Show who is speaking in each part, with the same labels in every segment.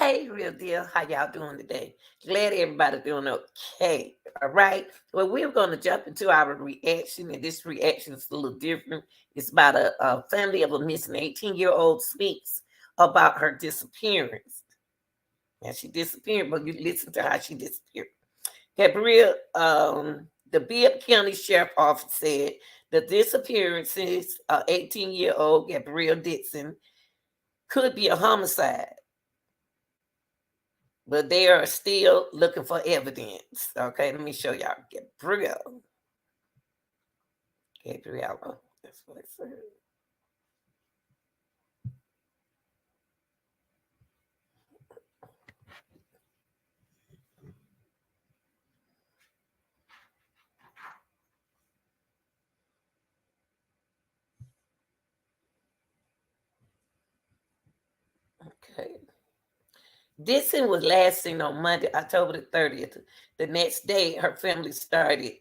Speaker 1: Hey, real deal. How y'all doing today? Glad everybody doing okay. All right. Well, we're going to jump into our reaction, and this reaction is a little different. It's about a family of a missing 18-year-old speaks about her disappearance. And she disappeared, but you listen to how she disappeared. Gabrielle, the Bibb County Sheriff Office said the disappearances of 18-year-old Gabrielle Dixon could be a homicide, but they are still looking for evidence. Okay, let me show y'all. Gabriella. That's what it said. Okay. Dixon was last seen on Monday, October the 30th. The next day, her family started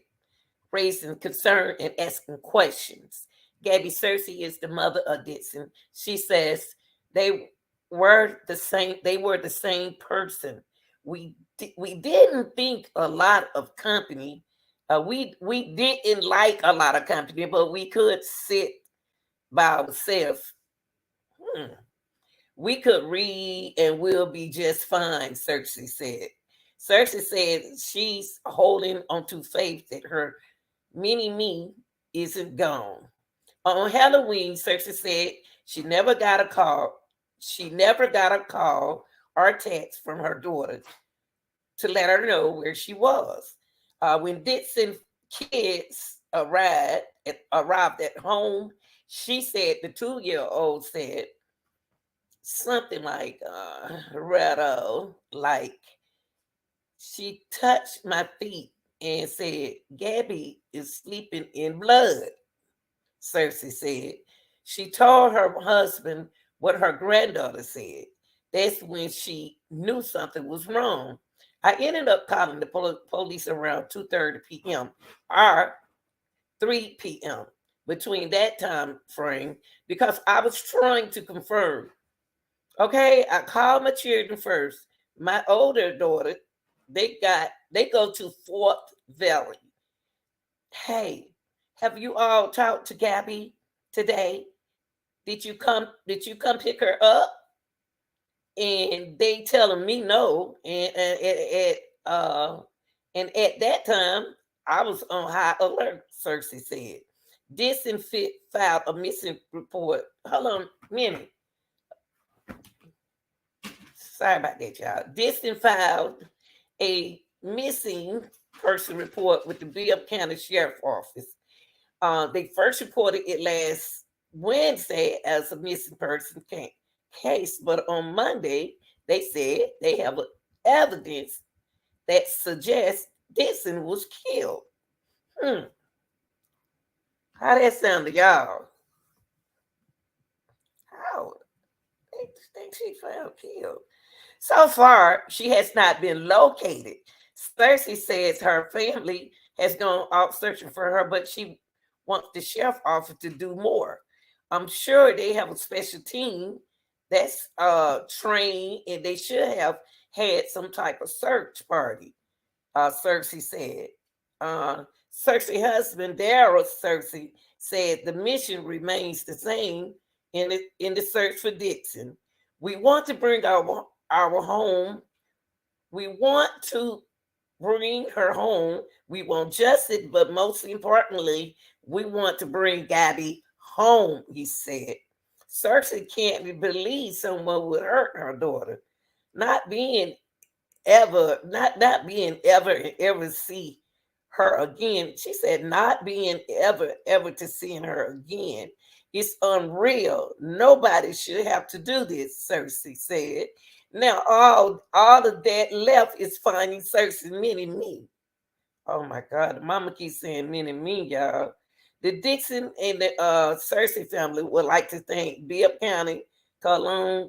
Speaker 1: raising concern and asking questions. Gabby Cersei is the mother of Dixon. She says they were the same. They were the same person. We didn't think a lot of company. We didn't like a lot of company, but we could sit by ourselves. Hmm. We could read and we'll be just fine, Cersei said. Cersei said she's holding onto faith that her mini me isn't gone. On Halloween, Cersei said she never got a call. She never got a call or text from her daughter to let her know where she was. When Dixon kids arrived at home, she said the 2-year-old said something like Redo, like she touched my feet and said, Gabby is sleeping in blood, Cersei said. She told her husband what her granddaughter said. That's when she knew something was wrong. I ended up calling the police around 2:30 p.m. or 3 p.m. between that time frame because I was trying to confirm. Okay, I called my children first. My older daughter, they go to Fourth Valley. Hey, have you all talked to Gabby today? Did you come pick her up? And they telling me no. And at that time, I was on high alert, Cersei said. Disinfit filed a missing report. Hold on a minute. Sorry about that, y'all. Diston filed a missing person report with the Bibb County Sheriff Office. They first reported it last Wednesday as a missing person case, but on Monday they said they have evidence that suggests Dixon was killed. Hmm. How that sound to y'all? How they think she found killed? So far, she has not been located. Cersei says her family has gone out searching for her, but she wants the sheriff office to do more. I'm sure they have a special team that's trained, and they should have had some type of search party. Cersei said. Uh, Cersei husband Daryl Cersei said the mission remains the same in the search for Dixon. We want to bring our home. We want to bring her home. We want justice, but most importantly, we want to bring Gabby home, he said. Cersei can't believe someone would hurt her daughter. Not being not being ever see her again. She said not being ever to seeing her again. It's unreal. Nobody should have to do this, Cersei said. Now all of that left is finding Cersei mini me. Oh my God, the mama keeps saying mini me, y'all. The Dixon and the Cersei family would like to thank Bibb County Cologne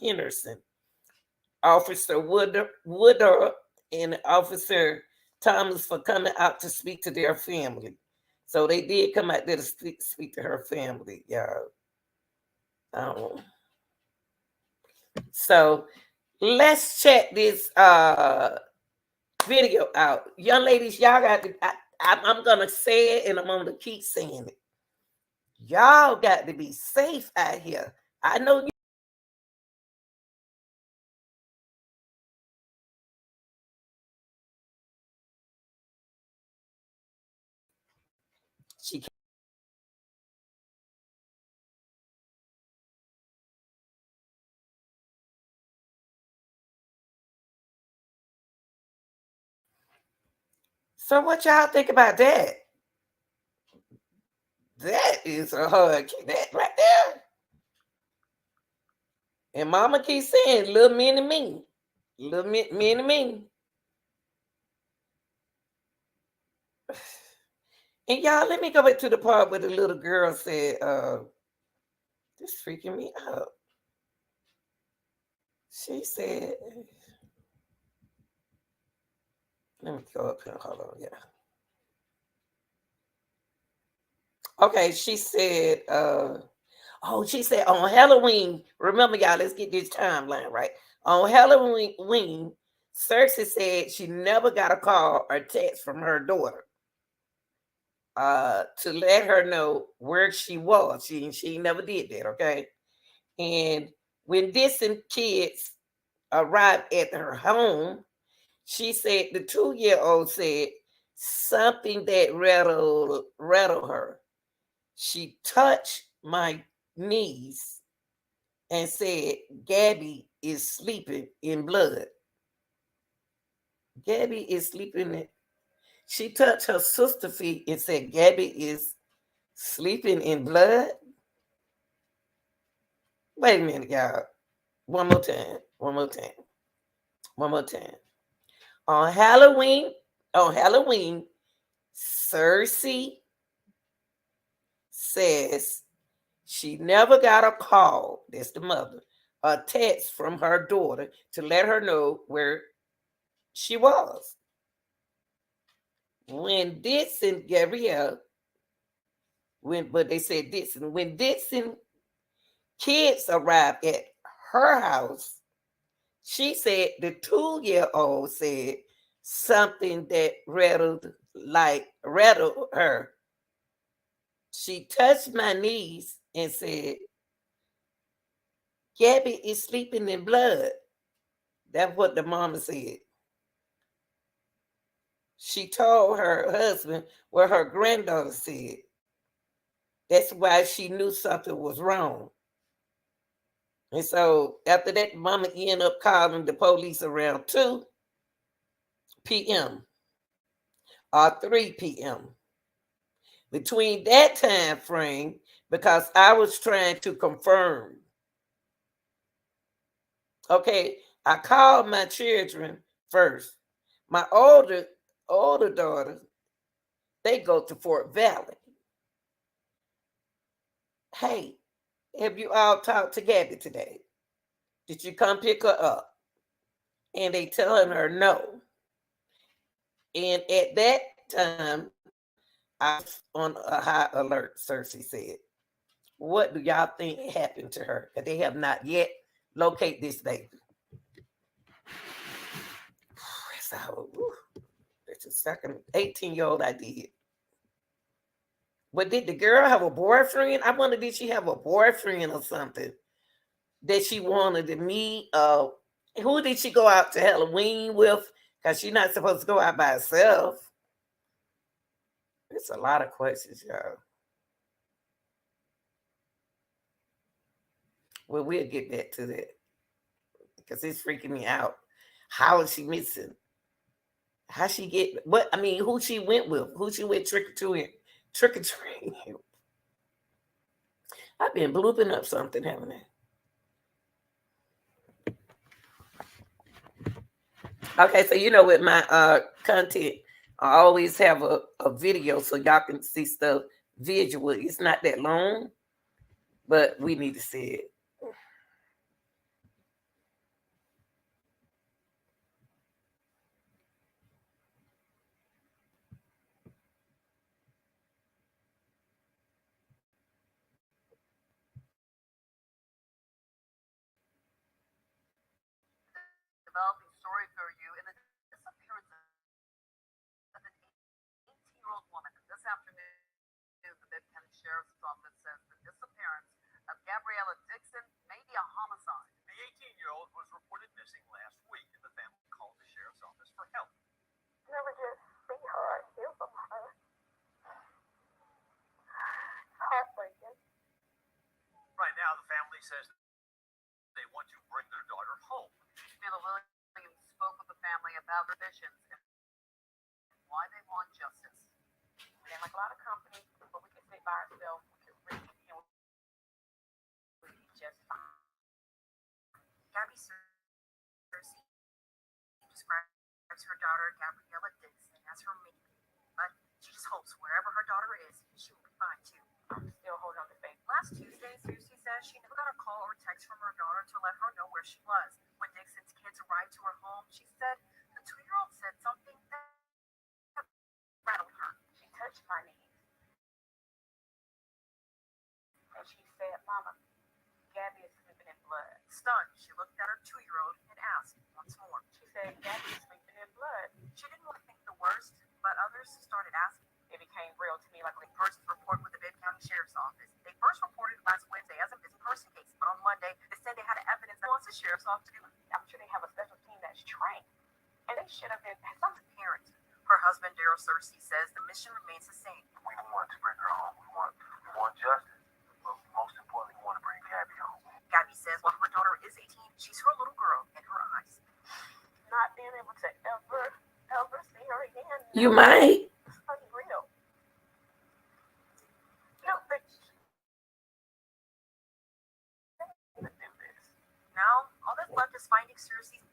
Speaker 1: Henderson, Officer Woodard, and Officer Thomas for coming out to speak to their family. So they did come out there to speak to her family, y'all. Um, so Let's check this video out. Young ladies, y'all got to, I'm going to say it and I'm going to keep saying it. Y'all got to be safe out here. I know she. So what y'all think about that? That is a hard that right there. And Mama keeps saying, "Little mini me, little mini me." And y'all, let me go back to the part where the little girl said, "This freaking me out." She said, "Let me go up here. Hold on, yeah." Okay, she said, oh, she said on Halloween, remember y'all, let's get this timeline right. On Halloween, Cersei said she never got a call or text from her daughter to let her know where she was. She never did that, okay? And when Dixon kids arrived at her home, she said the 2-year-old said something that rattled her. She touched my knees and said, Gabby is sleeping in blood. Gabby is sleeping in. She touched her sister's feet and said, Gabby is sleeping in blood. Wait a minute, y'all. One more time. One more time. One more time. On Halloween, Cersei says she never got a call, that's the mother, a text from her daughter to let her know where she was. When Dixon, Gabriella, but they said Dixon, when Dixon kids arrived at her house, she said the 2-year-old said something that rattled her. She touched my knees and said, Gabby is sleeping in blood. That's what the mama said. She told her husband what her granddaughter said. That's why she knew something was wrong. And so after that, mama ended up calling the police around 2 p.m. or 3 p.m. Between that time frame, because I was trying to confirm. Okay, I called my children first. My older daughter, they go to Fort Valley. Hey, have you all talked to Gabby today? Did you come pick her up? And they telling her no. And at that time, I was on a high alert, Cersei said. What do y'all think happened to her? That they have not yet located this baby. So, it's a second 18-year-old I did. But did the girl have a boyfriend? I wonder, did she have a boyfriend or something that she wanted to meet? Who did she go out to Halloween with? Because she's not supposed to go out by herself. It's a lot of questions, y'all. Well, we'll get back to that because it's freaking me out. How is she missing? How she get what? I mean, who she went with? Who she went trick or treating? Trick or treating. I've been blooping up something, haven't I? Okay, so you know, with my content, I always have a video so y'all can see stuff visual. It's not that long, but we need to see it.
Speaker 2: developing story for you in the disappearance of an 18-year-old woman. This afternoon, the Bibb County Sheriff's Office says the disappearance of Gabriella Dixon may be a homicide.
Speaker 3: The 18-year-old was reported missing last week, and the family called the sheriff's office for help.
Speaker 2: Never just see her or hear from her. It's heartbreaking.
Speaker 3: Right now, the family says they want to bring their daughter home.
Speaker 2: Sheila Williams spoke with the family about their visions and why they want justice. We didn't like a lot of company, but we could sit by ourselves, we could read, and we'd be just fine. Gabby Cersei describes her daughter Gabriella Dixon as her mini, but she just hopes wherever her daughter is, she will be fine too. I'm still holding on to faith. Last Tuesday, Cersei says she never got a call or text from her daughter to let her know where she was. When Dixon's kids arrived to her home, she said the 2-year-old said something that rattled her. She touched my knees and she said, "Mama, Gabby is sleeping in blood." Stunned, she looked at her 2-year-old and asked once more. She said, "Gabby is sleeping in blood." She didn't want to think the worst, but others started asking. It became real to me, like when they first reported with the Bibb County Sheriff's Office. They first reported last Wednesday as a missing person case, but on Monday they said they had evidence that wants the sheriff's office to do. I'm sure they have a special team that's trained, and they should have been some parent. Her husband, Daryl Cersei, says the mission remains the same.
Speaker 4: We want to bring her home. We want justice. But most importantly, we want to bring Gabby home.
Speaker 2: Gabby says while her daughter is 18, she's her little girl in her eyes. Not being able to ever see her again.
Speaker 1: You might.
Speaker 2: It's unreal. No, but do this. Now, all that's left is finding Cersei's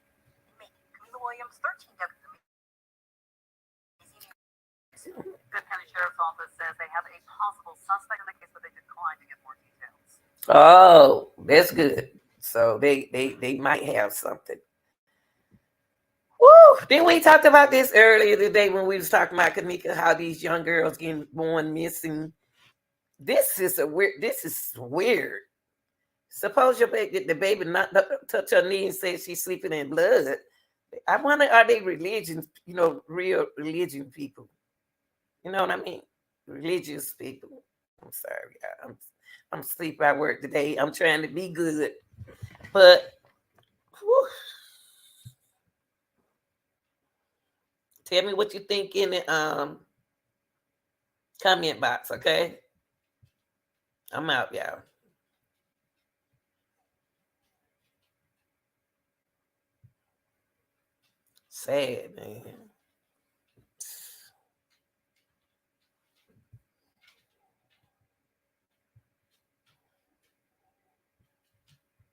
Speaker 2: mate, Camila Williams, 13 decades of Bibb County Sheriff's Office says they have a possible suspect in the case, but they declined to give more details.
Speaker 1: Oh, that's good. So they might have something. Woo! Then we talked about this earlier today when we was talking about Kanika, how these young girls getting born missing. This is weird. Suppose your baby, the baby not touch her knee and say she's sleeping in blood. I wonder, are they religion? Real religion people. You know what I mean? Religious people. I'm sorry, I'm asleep at work today. I'm trying to be good, but whew. Tell me what you think in the comment box, okay? I'm out, y'all. Sad, man.